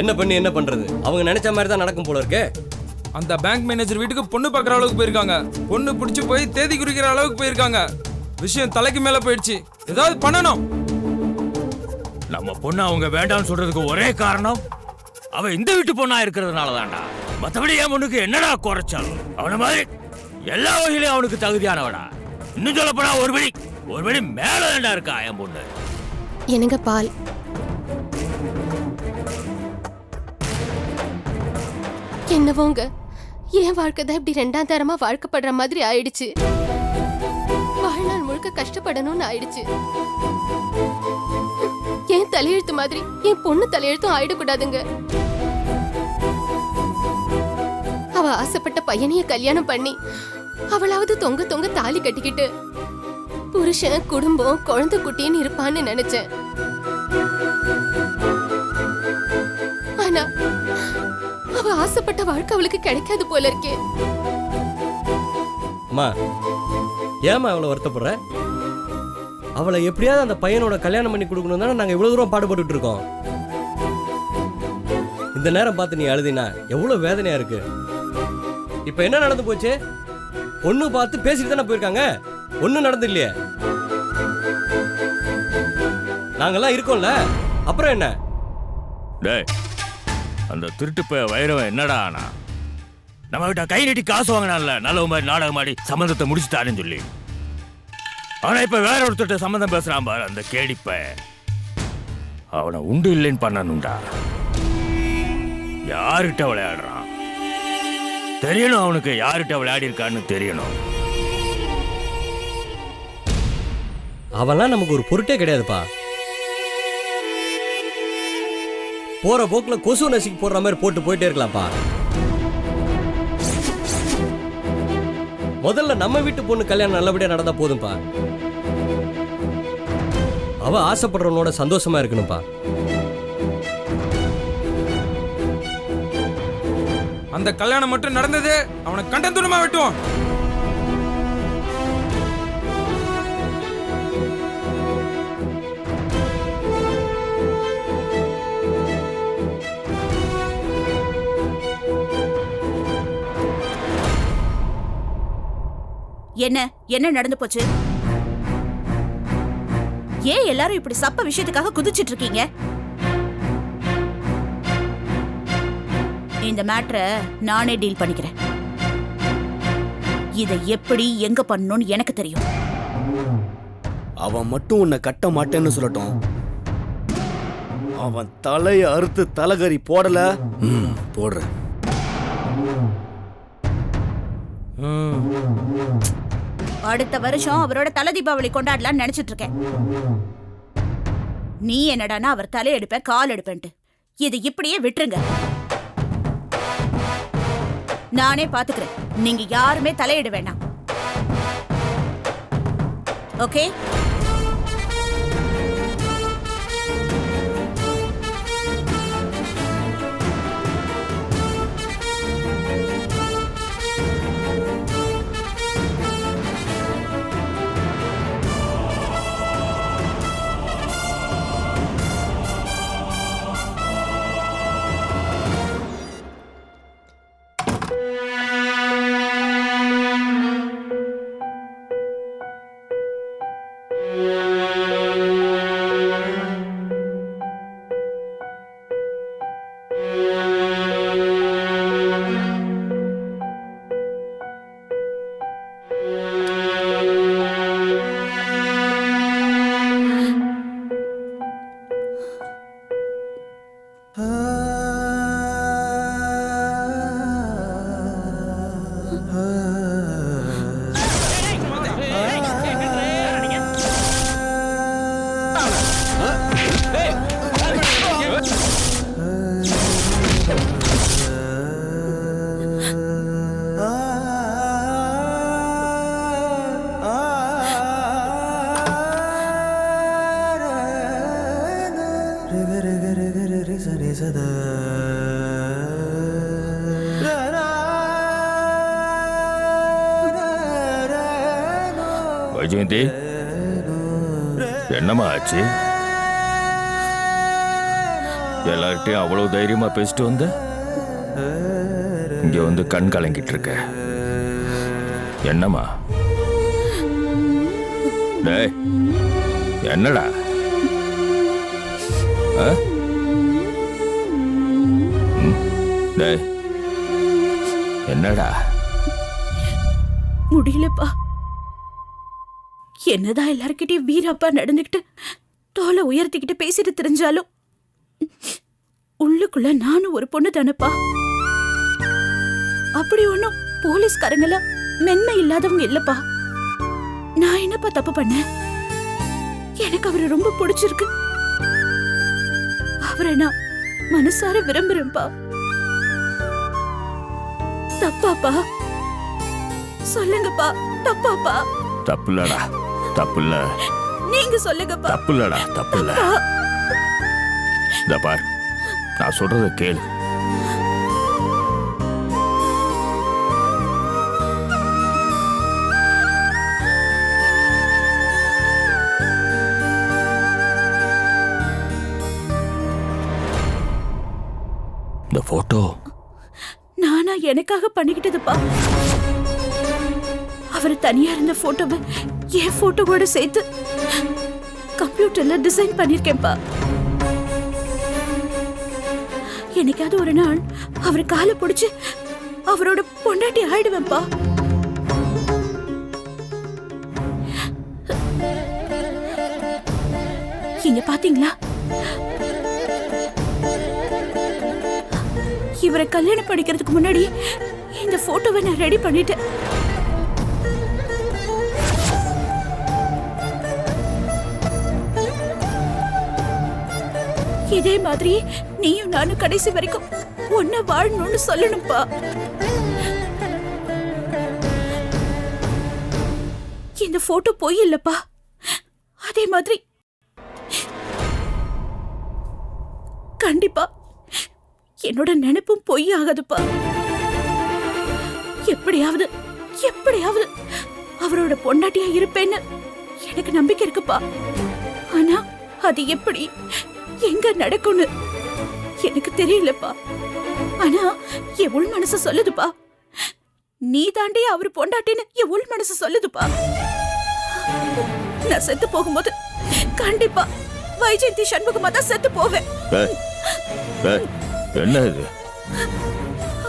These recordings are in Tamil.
என்ன பண்ணி என்ன பண்றது? அவங்க நினைச்ச மாதிரி தான் நடக்கும் போல இருக்கே. அந்த பேங்க் மேனேஜர் வீட்டுக்கு பொண்ணு பார்க்குற அளவுக்கு போயிருக்காங்க. பொண்ணு பிடிச்சி போய் தேதி குறிக்கிற அளவுக்கு போயிருக்காங்க. விஷயம் தலைக்கு மேல போயிடுச்சு. ஏதாவது பண்ணணும். நம்ம பொண்ணு அவங்க வேண்டாம்னு சொல்றதுக்கு ஒரே காரணம் அவ இந்த வீட்டு பொண்ணா இருக்கிறதுனால தான்டா. மற்றபடி என் பொண்ணுக்கு என்னடா குறைச்சாலும் அவன மாதிரி எல்லா வகையிலும் அவனுக்கு தகுதியானவடா. இன்னும் சொல்ல போனா ஒரு படி மேல தான்டா இருக்கா என் பொண்ணு. எனக்கு பால் என்னவோங்க, என் வாழ்க்கை தான் இப்படி 2ஆம் தரமா வாழ்க்கைப்படுற மாதிரி ஆயிடுச்சு. வாழ்நாள் முழுக்க கஷ்டப்படணும்னு ஆயிடுச்சு. என் தலையெழுத்து மாதிரி என் பொண்ணு தலையெழுத்தும் ஆயிடக்கூடாதுங்க. அவ ஆசைப்பட்ட பையனைய கல்யாணம் பண்ணி அவளாவது தொங்க தொங்க தாலி கட்டிக்கிட்டு புருஷன் குடும்பம் குழந்தை குட்டின்னு இருப்பான்னு நினைச்சேன். ஆனா அவ ஆசைப்பட்ட வாழ்க்கை அவளுக்கு கிடைக்காது போல இருக்கே. அம்மா, ஏமா அவளை வருத்தப்படுற? அவளை எப்படியாவது அந்த பையனோட கல்யாணம் பண்ணி கொடுக்கணும் தானே நாங்கள் இவ்வளோ தூரம் பாடுபட்டு இருக்கோம். இந்த நேரம் பார்த்து நீ அழுதினா எவ்வளோ வேதனையா இருக்கு. இப்போ என்ன நடந்து போச்சு? பொண்ணு பார்த்து பேசிட்டு தானே போயிருக்காங்க. ஒன்றும் நடந்து இல்லையே. நாங்கெல்லாம் இருக்கோம்ல, அப்புறம் என்ன? டேய், அந்த திருட்டு போய் வைரவன் என்னடா ஆனா நம்ம கிட்ட கை நீட்டி காசு வாங்கினான்ல, நல்ல மாதிரி நாடகம் ஆடி சம்பந்தத்தை முடிச்சுட்டாருன்னு சொல்லி. ஆனா இப்ப வேற ஒருத்தட்ட சம்பந்தம் பேசுறான் பாரு அந்த கேடிப்ப. அவனை உண்டு இல்லைன்னு பண்ணணும்டா. யாருகிட்ட விளையாடுறான் தெரியணும். அவனுக்கு யாருகிட்ட விளையாடி இருக்கான்னு தெரியணும். அவெல்லாம் நமக்கு ஒரு பொருட்டே கிடையாதுப்பா. போற போக்குல கொசு நசிக்கு போடுற மாதிரி போட்டு போயிட்டே இருக்கலாம்ப்பா. முதல்ல நம்ம வீட்டு பொண்ணு கல்யாணம் நல்லபடியா நடந்தா போதும்பா. அவ ஆசைப்படுறவனோட சந்தோஷமா இருக்கணும்பா. அந்த கல்யாணம் மட்டும் நடந்தது அவனை கண்டம் துணமா வெட்டுவோம். என்ன நடந்து போச்சு? ஏன் எல்லாரும் இப்படி சப்ப விஷயத்துக்காக குதிச்சிட்டு இருக்கீங்க? இந்த மேட்டரை நானே டீல் பண்ணிக்கிறேன். இதை எப்படி எங்க பண்ணணும்னு எனக்கு தெரியும். அவன் மட்டும் உன்னை கட்ட மாட்டேன்னு சொல்லட்டும். அவன் தலையை அறுத்து தலகரி போடல. போடுற. அடுத்த வருஷம் அவரோட தலை தீபாவளி கொண்டாடலாம்னு நினைச்சிட்டு இருக்கேன். நீ என்னடானா அவர் தலை எடுப்பேன் கால் எடுப்பேன்ட்டு இது இப்படியே விட்டுருங்க. நானே பாத்துக்கிறேன். நீங்க யாருமே தலையிட வேண்டாம். ஓகே? வைஜெயந்தி, என்னம்மா ஆச்சு? எல்லார்கிட்டையும் அவ்வளவு தைரியமா பேசிட்டு வந்த இங்க வந்து கண் கலங்கிட்டு இருக்க. என்னம்மா? டேய், என்னடா? ஆ? டேய், என்னடா? முடியலப்பா. என்னதான் எல்லார்கிட்டயும் வீரப்பா நடந்துக்கிட்டு தோலை உயர்த்திக்கிட்டு பேசிட்டு தெரிஞ்சாலும் உள்ளுக்குள்ள நானும் ஒரு பொண்ணு தானப்பா. அப்படி ஒண்ணும் போலீஸ்காரங்கள மென்மை இல்லாதவங்க இல்லப்பா. நான் என்னப்பா தப்பு பண்ணேன்? எனக்கு அவரை ரொம்ப பிடிச்சிருக்கு. அவரை நான் மனசார விரும்புறேன்ப்பா. தப்பாப்பா? சொல்லுங்கப்பா, தப்பாப்பா? தப்புலடா, தப்புல்ல. நீங்க சொல்லுங்கப்பா. தப்புலடா, தப்புல்ல. இந்த பார், நான் சொல்றத கேளு. இந்த போட்டோ நானா எனக்காக பண்ணிக்கிட்டதுப்பா. அவர் தனியா இருந்த போட்டோவை என் போட்டோ கூட சேர்த்து கம்ப்யூட்டர்ல டிசைன் பண்ணிருக்கேன்ப்பா. என்னைக்காவது ஒரு நாள் அவர் காலை பிடிச்சு அவரோட பொண்டாட்டி ஆயிடுவேன்ப்பா. இங்க பாத்தீங்களா? இவரை கல்யாணம் பண்ணிக்கிறதுக்கு முன்னாடி இந்த போட்டோவை நான் ரெடி பண்ணிட்டேன். இதே மாதிரி நீயும் நானும் கடைசி வரைக்கும் ஒன்ன வாழணும்னு சொல்லணும்பா. இந்த போட்டோ பொய் இல்லப்பா. அதே மாதிரி கண்டிப்பா என்னோட நினைப்பும் பொய் ஆகாதுப்பா. எப்படியாவது எப்படியாவது அவரோட பொண்டாட்டியா இருப்பேன்னு எனக்கு நம்பிக்கை இருக்குப்பா. ஆனா அது எப்படி எங்க நடக்கும்னு எனக்கு தெரியலப்பா. ஆனா என் உள் மனசு சொல்லுதுப்பா. நீ தாண்டி அவர் பொண்டாட்டின்னு என் உள் மனசு சொல்லுதுப்பா. நான் செத்து போகும்போது கண்டிப்பா வைஜெயந்தி சண்முகமா தான் செத்து போவேன். என்ன இது?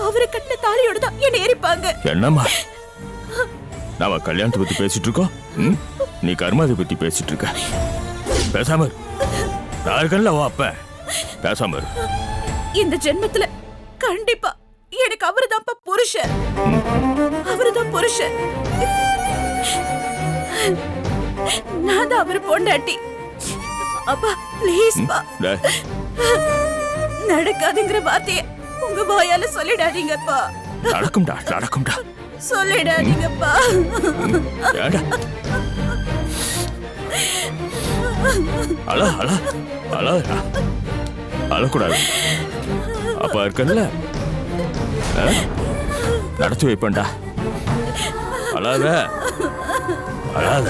அவரை கட்டின தாலியோட தான் என்ன எரிப்பாங்க. என்னம்மா, நாம கல்யாணத்தை பத்தி பேசிட்டு இருக்கோம், நீ கர்மாதை பத்தி பேசிட்டு இருக்க. பேசாம நான் இருக்கல அப்ப. பேசாம இந்த ஜென்மத்துல கண்டிப்பா எனக்கு அவருதான்ப்பா புருஷன். அவருதான் புருஷன். நான் தான் அவர் பொண்டாட்டி. அப்பா ப்ளீஸ் பா, நடக்காதுங்கிற வார்த்தைய உங்க வாயால சொல்லிடாதீங்கப்பா. நடக்கும்டா, நடக்கும்டா. சொல்லிடாதீங்கப்பா. அழ அழ அழ அழக்கூடாது. அப்பா இருக்கல, நடத்தி வைப்பேன்டா. அழாத அழாத.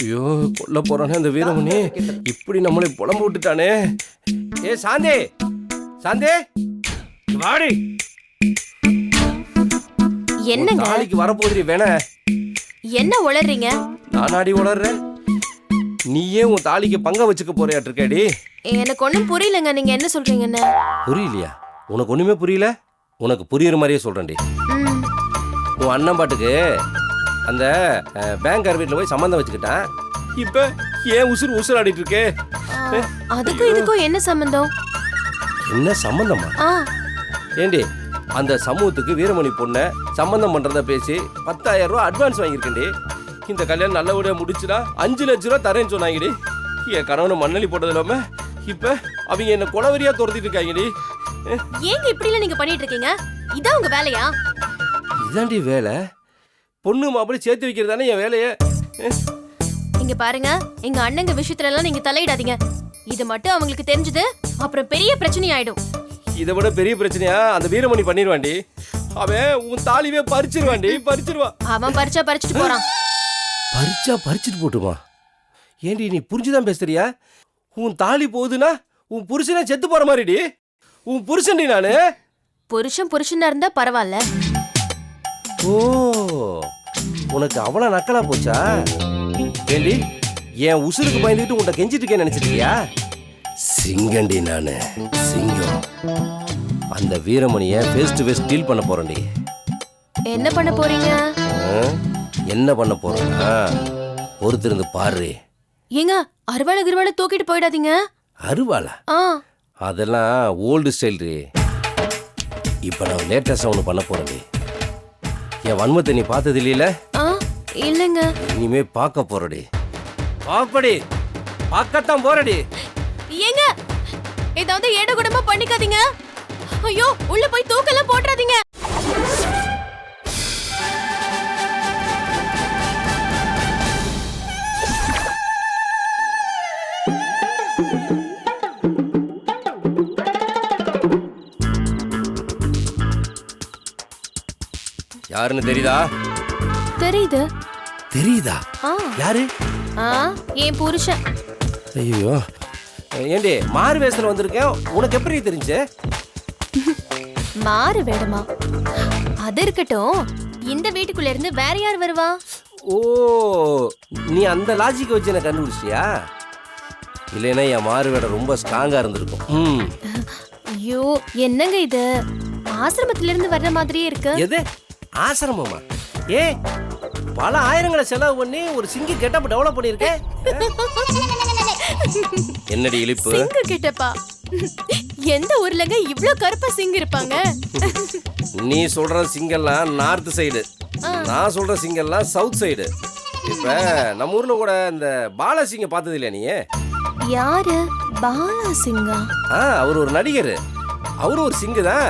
ஐயோ, கொல்ல போறானே அந்த வீரமணி. இப்படி நம்மளை புலம்பு விட்டுட்டானே. ஏ சாந்தே, சாந்தே வாடி. என்னங்க நாளைக்கு வரப்போதுரி வேண. என்ன உளறீங்க? நானாடி உளறேன்? நீயே உன் தாலிக்கு பங்க வச்சுக்க போறியாட்டு இருக்கேடி. எனக்கு ஒண்ணும் புரியலங்க, நீங்க என்ன சொல்றீங்கன்னு. புரியலையா? உனக்கு ஒண்ணுமே புரியல? உனக்கு புரியுற மாதிரியே சொல்றேன்டி. உன் அண்ணன் பாட்டுக்கு அந்த பேங்க் வீட்டில் போய் சம்பந்தம் வச்சுக்கிட்டான். இப்ப ஏன் உசுறு ஆடிட்டு இருக்கே? அதுக்கும் இதுக்கும் என்ன சம்பந்தம்? என்ன சம்பந்தமா? ஏண்டி, அந்த சமூகத்துக்கு வீரமணி பொண்ணை சம்பந்தம் பண்றத பேசி 10,000 ரூபாய் அட்வான்ஸ் வாங்கியிருக்கேன்டி. இந்த கல்யாணம் நல்லபடியா முடிச்சுனா 5 லட்சம் ரூபாய் தரேன்னு சொன்னாங்கடி. என் கணவனை மண்ணலி போட்டது இல்லாம இப்ப அவங்க என்ன கொலவெறியா துரத்திட்டு இருக்காங்கடி. ஏங்க இப்படி எல்லாம் நீங்க பண்ணிட்டு இருக்கீங்க? இதான் உங்க வேலையா? இதாண்டி வேலை. பொண்ணு மாப்பிள்ளை சேர்த்து வைக்கிறது தானே என் வேலையே. இங்க பாருங்க, எங்க அண்ணங்க விஷயத்துல எல்லாம் நீங்க தலையிடாதீங்க. இது மட்டும் அவங்களுக்கு தெரிஞ்சது அப்புறம் பெரிய பிரச்சனை ஆயிடும். இதை விட பெரிய பிரச்சனையா அந்த வீரமணி பண்ணிடுவாண்டி. அவன் உன் தாலிவே பறிச்சிருவாண்டி, பறிச்சிருவான். அவன் பறிச்சுட்டு போறான். பறிச்சிட்டு போட்டுமா? ஏண்டி நீ புரிஞ்சுதான் பேசுறியா? உன் தாலி போகுதுன்னா உன் புருஷனே செத்து போற மாதிரிடி. உன் புருஷன்டி நானு. புருஷனா இருந்தா பரவாயில்ல. ஓ, உனக்கு அவ்வளவு நக்கலா போச்சா? ஏண்டி என் உசுருக்கு பயந்துட்டு உன்னை கெஞ்சிட்டு இருக்கேன்னு நினைச்சிட்டியா? சிங்கண்டி நானு, சிங்கம். அந்த வீரமணியை ஃபேஸ் டு ஃபேஸ் டீல் பண்ண போறேன்டி. என்ன பண்ண போறீங்க? என்ன பண்ண போறேன்னா பொறுத்திருந்து பாரு. ஏங்க அருவாளை தூக்கிட்டு போயிடாதீங்க. அருவாளா? ஆ, அதெல்லாம் ஓல்டு ஸ்டைல். இப்ப நான் லேட்டஸ்டா ஒன்று பண்ண போறேன்டி. என் வன்மத்தை நீ பார்த்தது இல்லையில? ஆ, இல்லைங்க. இனிமே பார்க்க போறடி. பாப்படி, பார்க்கத்தான் போறடி. ஏங்க ஏதாவது ஏடகுடமா பண்ணிக்காதீங்க. ஐயோ, உள்ள போய் தூக்கெல்லாம் போட்டுறாதீங்க. யாருன்னு தெரியுதா? தெரியுது. தெரியுதா? ஆ, யாரு? ஆ, என் புருஷன். ஐயோ, ஏண்டி மாறு வேஷத்துல வந்திருக்கேன், உனக்கு எப்படி தெரிஞ்சு? மாறு வேடமா? அது இருக்கட்டும், இந்த வீட்டுக்குள்ள இருந்து வேற யார் வருவா? ஓ, நீ அந்த லாஜிக் வச்சு என்ன கண்டுபிடிச்சியா? இல்லைன்னா என் மாறு வேடம் ரொம்ப ஸ்ட்ராங்கா இருந்திருக்கும். ஐயோ, என்னங்க இது? ஆசிரமத்துல இருந்து வர்ற மாதிரியே இருக்கு. எது ஆசிரமமா? ஏ, பல ஆயிரங்களை செலவு பண்ணி ஒரு சிங்கி கெட்டப் டெவலப் பண்ணிருக்கேன். என்னடி இழிப்பு? சிங்கு கிட்டப்பா? எந்த ஊர்லங்க இவ்ளோ கருப்பா சிங்கு இருப்பாங்க? நீ சொல்ற சிங்கெல்லாம் நார்த் சைடு, நான் சொல்ற சிங்கெல்லாம் சவுத் சைடு. இப்ப நம்ம ஊர்ல கூட இந்த பாலசிங்க பார்த்தது இல்லையா நீ? யாரு பாலா சிங்கா? அவர் ஒரு நடிகர். அவரும் ஒரு சிங்கு தான்.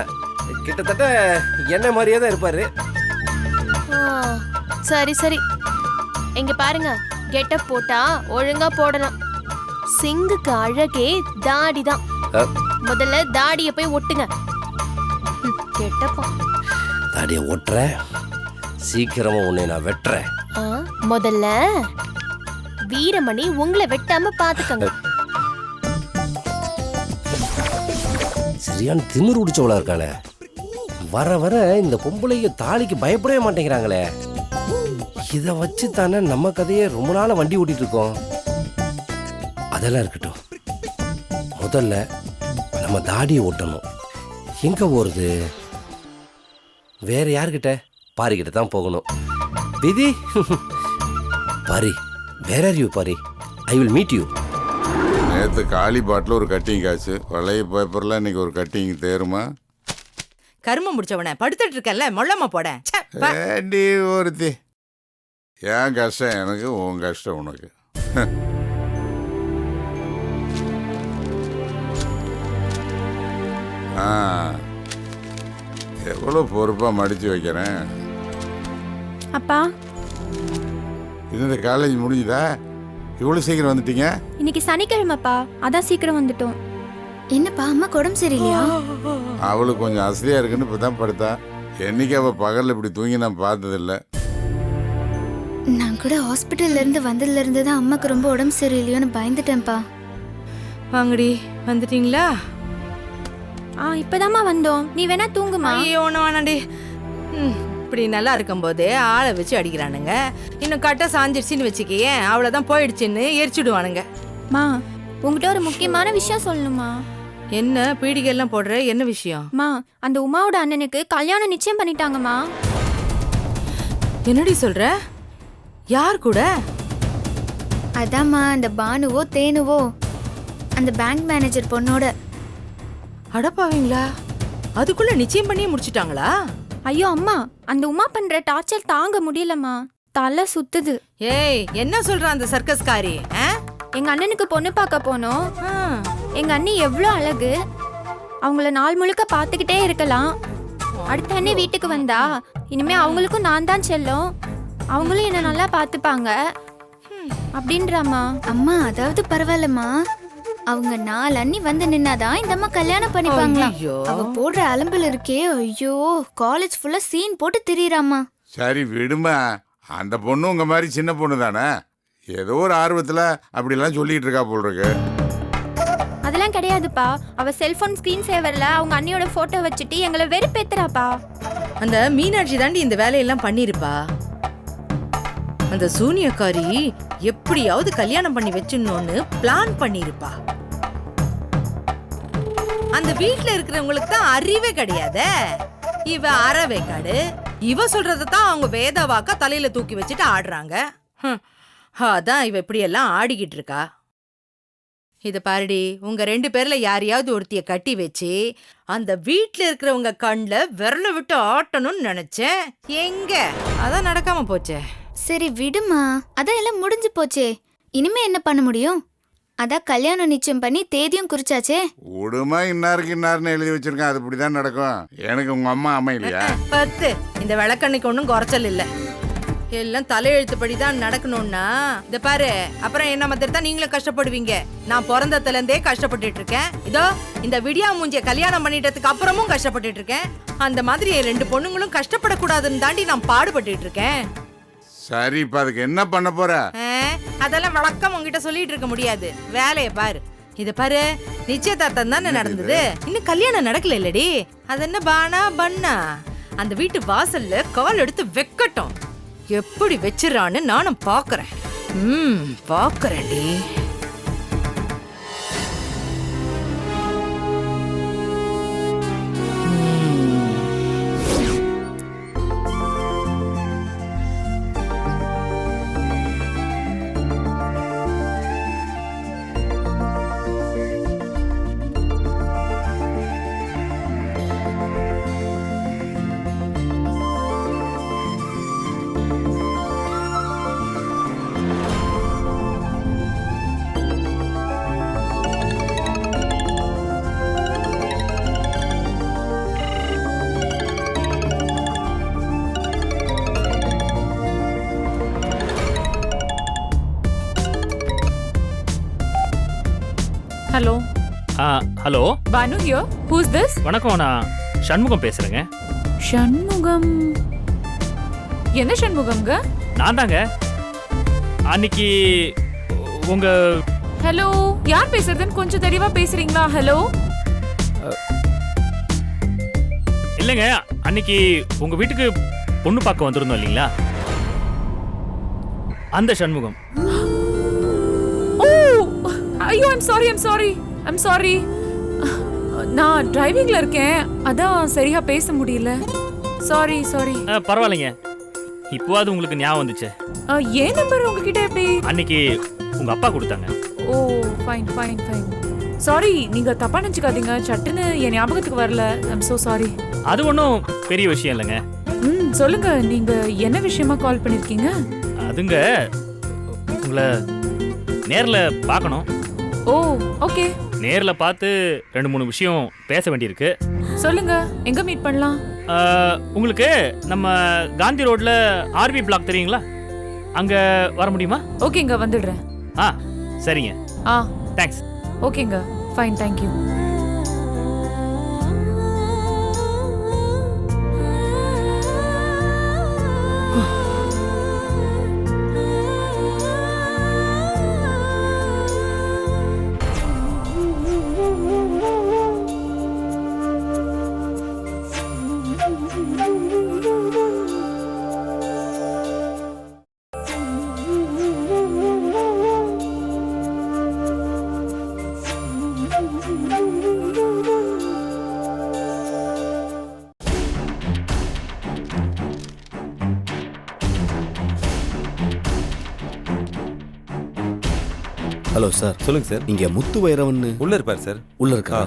கிட்டத்தட்ட என்ன மாதிரியே தான் இருப்பாரு. சரி சரி, இங்க பாருங்க, கெட்டப் போட்டா ஒழுங்கா போடணும். சிங்குக்கு அழகே தாடி தான். முதல்ல தாடிய போய் ஒட்டுங்க. கெட்டப்பா தாடிய ஒட்டுற, சீக்கிரமா உன்னை நான் வெட்டுறேன். முதல்ல வீரமணி உங்களை வெட்டாம பாத்துக்கங்க. சரியான திமிரு உடிச்சவளா இருக்காளே. வர வர இந்த பொம்பளைங்க தாலிக்கு பயப்படவே மாட்டேங்கிறாங்களே. இதை வச்சு தானே நம்ம கதையை ரொம்ப நாளா வண்டி ஓட்டிட்டு இருக்கோம். அதெல்லாம் இருக்கட்டும், முதல்ல நம்ம தாடியை ஓட்டணும். எங்க போறது? வேற யாருக்கிட்ட? பாரிக்கிட்ட தான் போகணும். விதி பாரி, வேற யூ பாரி, ஐ வில் மீட் யூ. நேற்று காலி பாட்டில் ஒரு கட்டிங் காசு, பழைய பேப்பர்ல இன்னைக்கு ஒரு கட்டிங் தேருமா? கரும முடிச்சவன படுத்துட்டு இருக்கல, மொள்ளமா போட. ஏண்டி ஒருத்தி, என் கஷ்டம் எனக்கு, உன் கஷ்டம் உனக்கு. எவ்வளோ பொறுப்பா மடிச்சு வைக்கிறேன். அப்பா, இந்த காலேஜ் முடிஞ்சுதா? இவ்வளோ சீக்கிரம் வந்துட்டீங்க? இன்னைக்கு சனிக்கிழமைப்பா, அதான் சீக்கிரம் வந்துட்டோம். என்னப்பா, அம்மா உடம்பு சரியில்லையா? அவளுக்கு கொஞ்சம் அசதியா இருக்குன்னு இப்போ தான் படுத்தா. என்னைக்கு அவள் பகலில் இப்படி தூங்கி நான் பார்த்ததில்லை. நான் கூட ஹாஸ்பிட்டல்ல இருந்து வந்ததுல இருந்து தான் அம்மாக்கு ரொம்ப உடம்பு சரியில்லையோன்னு பயந்துட்டேன்ப்பா. வாங்கடி, வந்துட்டீங்களா? இப்பதாம்மா வந்தோம். நீ வேணா தூங்குமா? ஐயோ, ஒன்றும் வேணாண்டி. இப்படி நல்லா இருக்கும்போது ஆளை வச்சு அடிக்கிறானுங்க. இன்னும் கட்ட சாஞ்சிடுச்சின்னு வச்சுக்கியே, அவ்வளோதான் போயிடுச்சுன்னு எரிச்சுடுவானுங்க. மா, உங்ககிட்ட ஒரு முக்கியமான விஷயம் சொல்லணுமா? என்ன பீடிகை எல்லாம் போடுற? என்ன விஷயம்? மா, அந்த உமாவோட அண்ணனுக்கு கல்யாணம் நிச்சயம் பண்ணிட்டாங்கம்மா. என்னடி சொல்ற? யார் கூட? அதாம்மா, அந்த பானுவோ தேனுவோ, அந்த பேங்க் மேனேஜர் பொண்ணோட. அடப்பாவீங்களா? அதுக்குள்ள நிச்சயம் பண்ணி முடிச்சிட்டாங்களா? ஐயோ அம்மா, அந்த உமா பண்ற டார்ச்சர் தாங்க முடியலம்மா. தலை சுத்துது. ஏய், என்ன சொல்ற அந்த சர்க்கஸ்காரி? எங்க அண்ணனுக்கு பொண்ணு பார்க்க போனோம். எங்க அண்ணி எவ்வளோ அழகு. அவங்கள நாள் முழுக்க பார்த்துக்கிட்டே இருக்கலாம். அடுத்த அண்ணி வீட்டுக்கு வந்தா இனிமே அவங்களுக்கும் நான் தான் செல்லும், அவங்களும் என்ன நல்லா பார்த்துப்பாங்க அப்படின்றாமா. அம்மா அதாவது பரவாயில்லம்மா, அவங்க 4 அண்ணி வந்து நின்னாதான் இந்த அம்மா கல்யாணம் பண்ணிப்பாங்களா. ஐயோ. அவ போடுற அலம்பல் இருக்கே, ஐயோ காலேஜ் ஃபுல்லா சீன் போட்டு திரியறாமா. சரி விடுமா, அந்த பொண்ணு உங்க மாதிரி சின்ன பொண்ணு தானே, ஏதோ ஒரு ஆர்வத்துல அப்படிலாம் சொல்லிட்டு இருக்கா போல் இருக்கு. அதெல்லாம் கிடையாதுப்பா. அவ செல்போன் ஸ்கிரீன் சேவர்ல அவங்க அண்ணியோட போட்டோ வச்சுட்டு எங்களை வெறுப்பேத்துறாப்பா. அந்த மீனாட்சி தாண்டி இந்த வேலையெல்லாம் பண்ணிருப்பா. அந்த சூனியக்காரி எப்படியாவது கல்யாணம் பண்ணி வச்சிடணும்னு பிளான் பண்ணிருப்பா. அந்த வீட்ல இருக்கிறவங்களுக்கு தான் அறிவே கிடையாதே. இவ அறவேக்காடு, இவ சொல்றதான் அவங்க வேத வாக்கா தலையில தூக்கி வச்சுட்டு ஆடுறாங்க. அதான் இவ இப்படி எல்லாம் ஆடிக்கிட்டு இருக்கா. இத பாருடி, உங்க 2 பேர்ல யாரையாவது ஒருத்திய கட்டி வச்சு அந்த வீட்ல இருக்கிறவங்க கண்ணுல விரல விட்டு ஆட்டணும்னு நினைச்சேன். எங்க அதான் நடக்காம போச்சே. சரி விடுமா, அதான் எல்லாம் முடிஞ்சு போச்சே. இனிமே என்ன பண்ண முடியும்? அதான் கல்யாணம் நிச்சயம் பண்ணி தேதியும் குறிச்சாச்சே. விடுமா, இன்னாருக்கு இன்னாருன்னு எழுதி வச்சிருக்கேன், அது இப்படிதான் நடக்கும். எனக்கு உங்க அம்மா அம்மா இல்லையா? 10 இந்த விளக்கண்ணைக்கு ஒன்றும் குறைச்சல் இல்ல. எல்லாம் தலையெழுத்துப்படி தான் நடக்கணும்னா இத பாரு, அப்புறம் என்ன மாதிரி தான் நீங்களும் கஷ்டப்படுவீங்க. நான் பிறந்ததுல இருந்தே கஷ்டப்பட்டுட்டு இருக்கேன். இதோ இந்த விடியா மூஞ்சிய கல்யாணம் பண்ணிட்டதுக்கு அப்புறமும் கஷ்டப்பட்டுட்டு இருக்கேன். அந்த மாதிரி என் 2 பொண்ணுங்களும் கஷ்டப்படக்கூடாதுன்னு தாண்டி நான் பாடுபட்டுட்டு இருக்கேன். சரி, இப்ப அதுக்கு என்ன பண்ண போற? அதெல்லாம் வழக்கம் உங்ககிட்ட சொல்லிட்டு இருக்க முடியாது. வேலைய பாரு. இத பாரு, நிச்சயதார்த்தம் தானே நடந்தது, இன்னும் கல்யாணம் நடக்கல இல்லடி. அது என்ன பானா பண்ணா அந்த வீட்டு வாசல்ல கால் எடுத்து வைக்கட்டும். எப்படி வச்சிடறான்னு நானும் பாக்குறேன். பாக்குறேன்டி. Hello. Hello Bhanu here. Who's this? வணக்கம், நான் சண்முகம் பேசுறேங்க. சண்முகம்? என்ன சண்முகம்ங்க? நான் தாங்க அன்னைக்கு உங்க. ஹலோ, யார் பேசுறதுன்னு கொஞ்சம் தெளிவா பேசுறீங்களா? ஹலோ. இல்லைங்க, அன்னைக்கு உங்க வீட்டுக்கு பொண்ணு பார்க்க வந்திருந்தோம் இல்லைங்களா, அந்த சண்முகம். ஐயோ, ஐம் சாரி. நான் டிரைவிங்ல இருக்கேன், அதான் சரியா பேச முடியல. சாரி. பரவாயில்லைங்க, இப்போவாது உங்களுக்கு ஞாபகம் வந்துச்சு. ஏன் நம்பர் உங்ககிட்ட எப்படி? அன்னைக்கு உங்க அப்பா கொடுத்தாங்க. ஓ, ஃபைன். சாரி, நீங்க தப்பா நினைச்சுக்காதீங்க, சட்டுன்னு என் ஞாபகத்துக்கு வரல. I'm so sorry. அது ஒன்றும் பெரிய விஷயம் இல்லைங்க. சொல்லுங்க, நீங்க என்ன விஷயமா கால் பண்ணிருக்கீங்க? அதுங்க, உங்களை நேர்ல பார்க்கணும். ஓ, ஓகே. நேர்ல பார்த்து 2-3 விஷயம் பேச வேண்டியிருக்கு. சொல்லுங்க, எங்க மீட் பண்ணலாம்? உங்களுக்கு நம்ம காந்தி ரோட்ல ஆர்வி பிளாக் தெரியுங்களா, அங்க வர முடியுமா? ஓகேங்க, வந்துடுறேன். சரிங்க. தேங்க்ஸ். ஓகேங்க, ஃபைன், தேங்க்யூ. Hello sir. சொல்லுங்க சார். இங்க முத்து வைரவன் உள்ள இருப்பார் சார். உள்ள இருக்கா?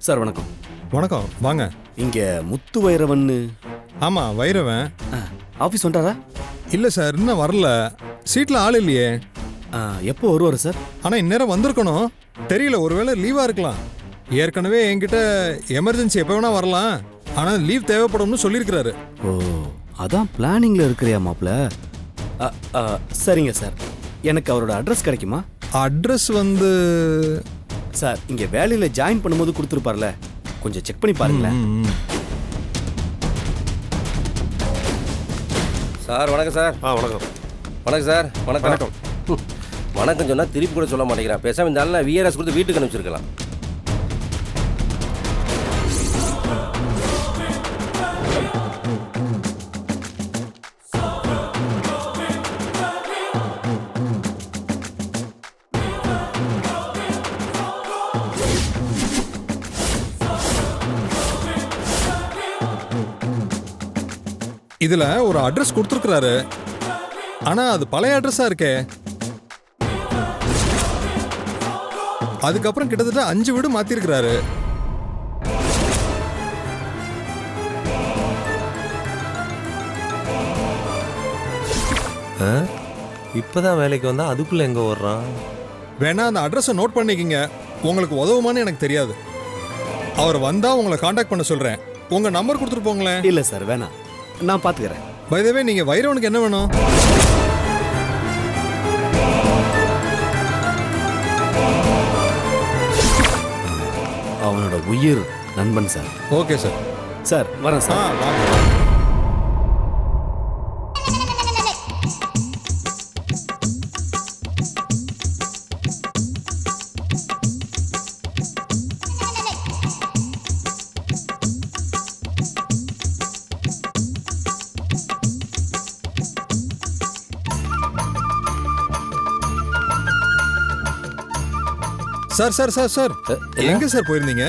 சார் வணக்கம். வணக்கம், வாங்க. இங்க முத்து வைரவன். ஆமா, வைரவன் ஆஃபீஸ் வந்துட்டாரா? இல்ல சார், இன்னும் வரல. சீட்ல ஆள் இல்லையே. எப்போ வருவார் சார்? ஆனால் இந்நேரம் வந்திருக்கணும். தெரியல, ஒருவேளை லீவாக இருக்கலாம். ஏற்கனவே என்கிட்ட எமர்ஜென்சி எப்போ வேணால் வரலாம், ஆனால் லீவ் தேவைப்படும்னு சொல்லியிருக்கிறாரு. ஓ, அதான் பிளானிங்கில் இருக்கிறியா மாப்ள? சரிங்க சார், எனக்கு அவரோட அட்ரஸ் கிடைக்குமா? அட்ரஸ் வந்து சார், இங்கே வேலையில் ஜாயின் பண்ணும்போது கொடுத்துருப்பார்ல, கொஞ்சம் செக் பண்ணி பாருங்களேன். சார் வணக்கம் சார். வணக்கம். வணக்கம் சார். வணக்கம். வணக்கம் சொன்னால் திருப்பி கூட சொல்ல மாட்டேங்கிறான். பேசாமல் இந்த ஆள் விஆர்எஸ் கொடுத்து வீட்டுக்கு அனுப்பிச்சிருக்கலாம். இதில் ஒரு அட்ரஸ் கொடுத்துருக்குறாரு, ஆனால் அது பழைய அட்ரஸாக இருக்கே. அதுக்கப்புறம் கிட்டத்தட்ட 5 வீடு மாற்றிருக்கிறாரு. இப்பதான் வேலைக்கு வந்தா அதுக்குள்ள எங்க வர்றான்? வேணா அந்த அட்ரஸை நோட் பண்ணிக்கிங்க, உங்களுக்கு உதவுமான்னு எனக்கு தெரியாது. அவர் வந்தால் உங்களை காண்டாக்ட் பண்ண சொல்கிறேன். உங்கள் நம்பர் கொடுத்துட்டு போங்களேன். இல்லை சார், வேணாம், நான் பார்த்துக்கிறேன். பை த வே, நீங்கள் வைரவனுக்கு என்ன வேணும்? அவனோட உயிர் நண்பன் சார். Okay sir. சார் வரேன் சார். வாங்க. சார் சார் சார் சார், எங்க சார் போயிருந்தீங்க?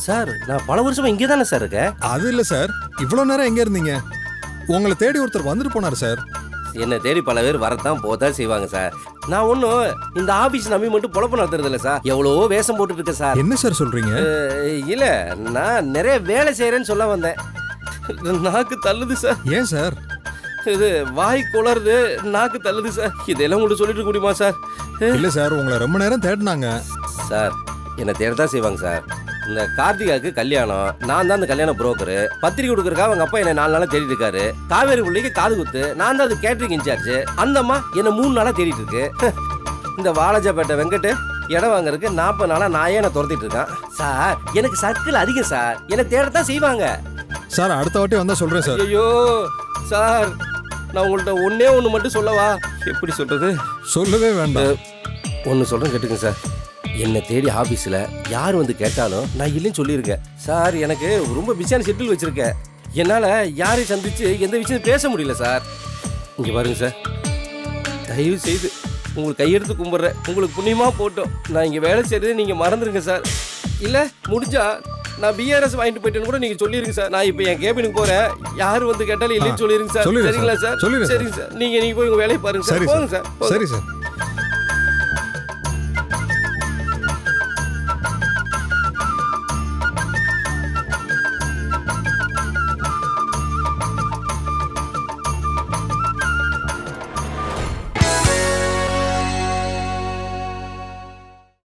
சார் நான் பல வருஷமா இங்கே தானே சார் இருக்கேன். அது இல்லை சார், இவ்வளோ நேரம் எங்கே இருந்தீங்க? உங்களை தேடி ஒருத்தர் வந்துட்டு போனார் சார். என்னை தேடி பல பேர் வரத்தான் போதான் செய்வாங்க சார். நான் ஒன்றும் இந்த ஆஃபீஸ் நம்பி மட்டும் பொழப்பு நடத்துறது இல்லை சார். எவ்வளவோ வேஷம் போட்டுட்டு இருக்கேன் சார். என்ன சார் சொல்றீங்க? இல்லை, நான் நிறைய வேலை செய்கிறேன்னு சொல்ல வந்தேன். நாக்கு தள்ளுது சார். ஏன் சார்? இது வாய் குளருது, நாக்கு தள்ளுது சார். இதெல்லாம் உங்களுக்கு சொல்லிட்டு முடியுமா சார்? இல்லை சார், உங்களை ரொம்ப நேரம் தேடினாங்க சார். என்னை தேடத்தான் செய்வாங்க சார். இந்த கார்த்திகாவுக்கு கல்யாணம், நான் தான் அந்த கல்யாண புரோக்கரு. பத்திரிக்கை கொடுக்குறக்கா அவங்க அப்பா என்னை 4 நாளாக தேடிட்டு இருக்காரு. காவேரி பிள்ளைக்கு காது குத்து, நான் தான் அது கேட்டரிங் இன்சார்ஜ். அந்த அம்மா என்னை 3 நாளாக தேடிட்டு இருக்கு. இந்த வாலாஜாப்பேட்டை வெங்கட்டு இடம் வாங்குறதுக்கு 40 நாளாக நான் என்ன துரத்திட்டு இருக்கேன் சார். எனக்கு சர்க்கிள் அதிகம் சார், என்னை தேடத்தான் செய்வாங்க சார். அடுத்த வாட்டி வந்தா சொல்றேன் சார். ஐயோ சார், நான் உங்கள்கிட்ட ஒன்னே மட்டும் சொல்லவா? எப்படி சொல்றது? சொல்லவே வேண்டாம். ஒன்று சொல்கிறேன் கேட்டுங்க சார். என்னை தேடி ஆஃபீஸில் யார் வந்து கேட்டாலும் நான் இல்லைன்னு சொல்லியிருக்கேன் சார். எனக்கு ரொம்ப பிஸியான ஷெட்யூல் வச்சுருக்கேன். என்னால் யாரையும் சந்தித்து எந்த விஷயம் பேச முடியல சார். இங்கே பாருங்க சார், தயவு செய்து உங்களுக்கு கையெடுத்து கும்பிட்றேன். உங்களுக்கு புண்ணியமாக போட்டோம். நான் இங்கே வேலை செய்கிறது நீங்கள் மறந்துடுங்க சார். இல்லை முடிஞ்சா நான் பிஆர்எஸ் வாங்கிட்டு போயிட்டேன்னு கூட நீங்கள் சொல்லிடுங்க சார். நான் இப்போ என் கேபினுக்கு போகிறேன். யார் வந்து கேட்டாலும் இல்லைன்னு சொல்லிடுங்க சார். சரிங்களா சார்? சரிங்க சார். நீங்கள் போய் உங்கள் வேலையை பாருங்க சார். போங்க சார். சரி சார்.